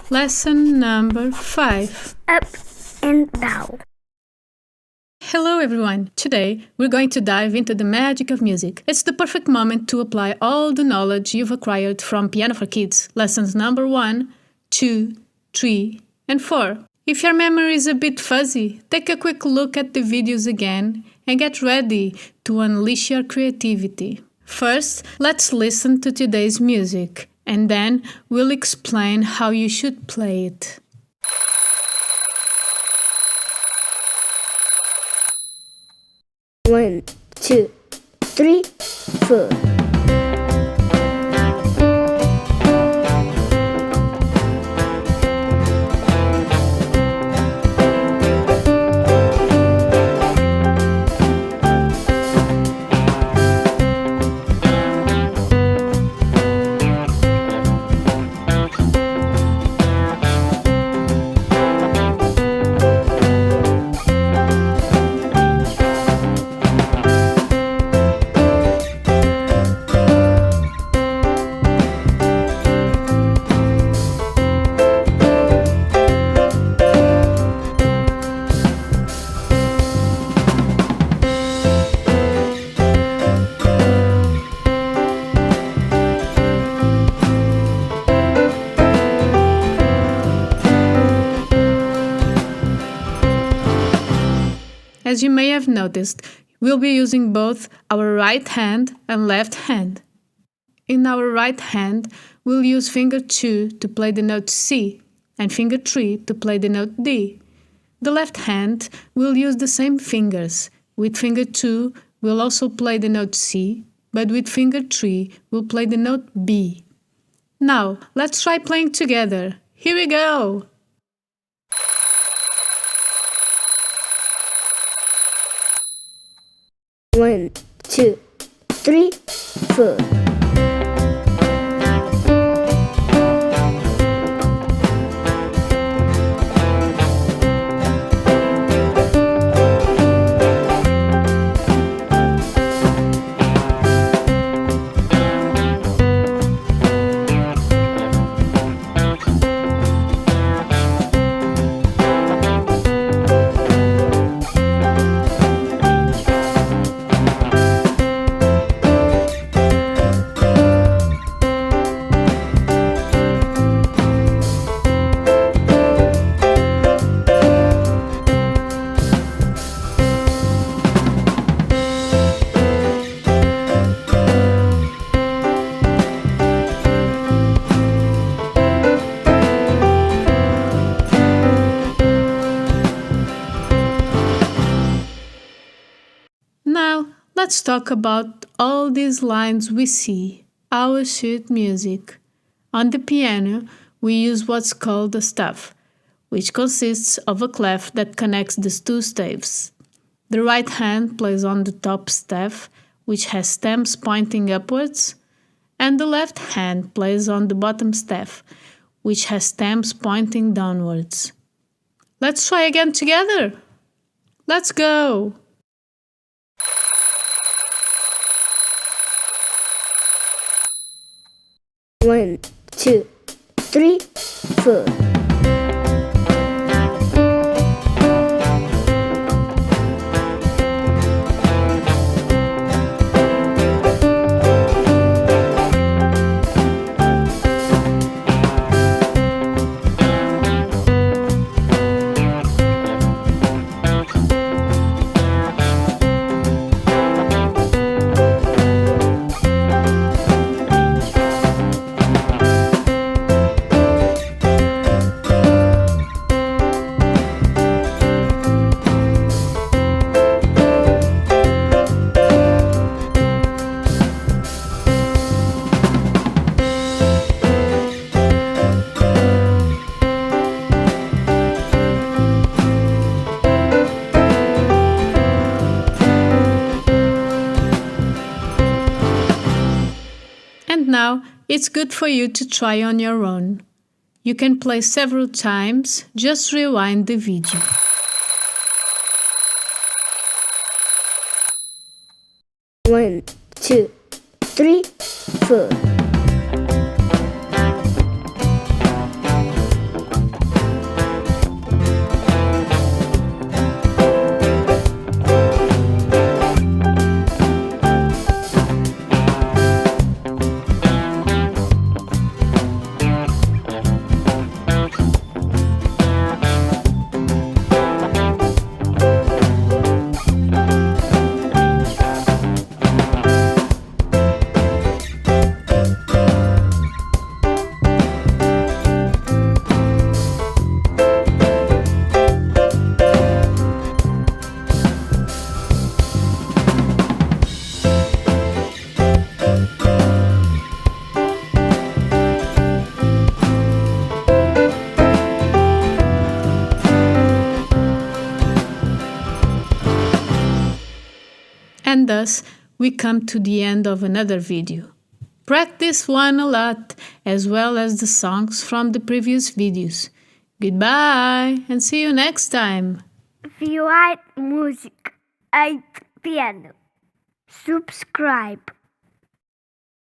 Lesson number 5. Up and down. Hello everyone! Today we're going to dive into the magic of music. It's the perfect moment to apply all the knowledge you've acquired from Piano for Kids, lessons number 1, 2, 3, and 4. If your memory is a bit fuzzy, take a quick look at the videos again and get ready to unleash your creativity. First, let's listen to today's music, and then we'll explain how you should play it. One, two, three, four. As you may have noticed, we'll be using both our right hand and left hand. In our right hand, we'll use finger 2 to play the note C and finger 3 to play the note D. The left hand will use the same fingers. With finger 2, we'll also play the note C, but with finger 3, we'll play the note B. Now, let's try playing together. Here we go! One, two, three, four. Now, let's talk about all these lines we see, our sheet music. On the piano, we use what's called a staff, which consists of a clef that connects the two staves. The right hand plays on the top staff, which has stems pointing upwards, and the left hand plays on the bottom staff, which has stems pointing downwards. Let's try again together! Let's go! One, two, three, four. And now, it's good for you to try on your own. You can play several times, just rewind the video. One, two, 3, 4. And thus, we come to the end of another video. Practice one a lot, as well as the songs from the previous videos. Goodbye, and see you next time. If you like music and piano, subscribe.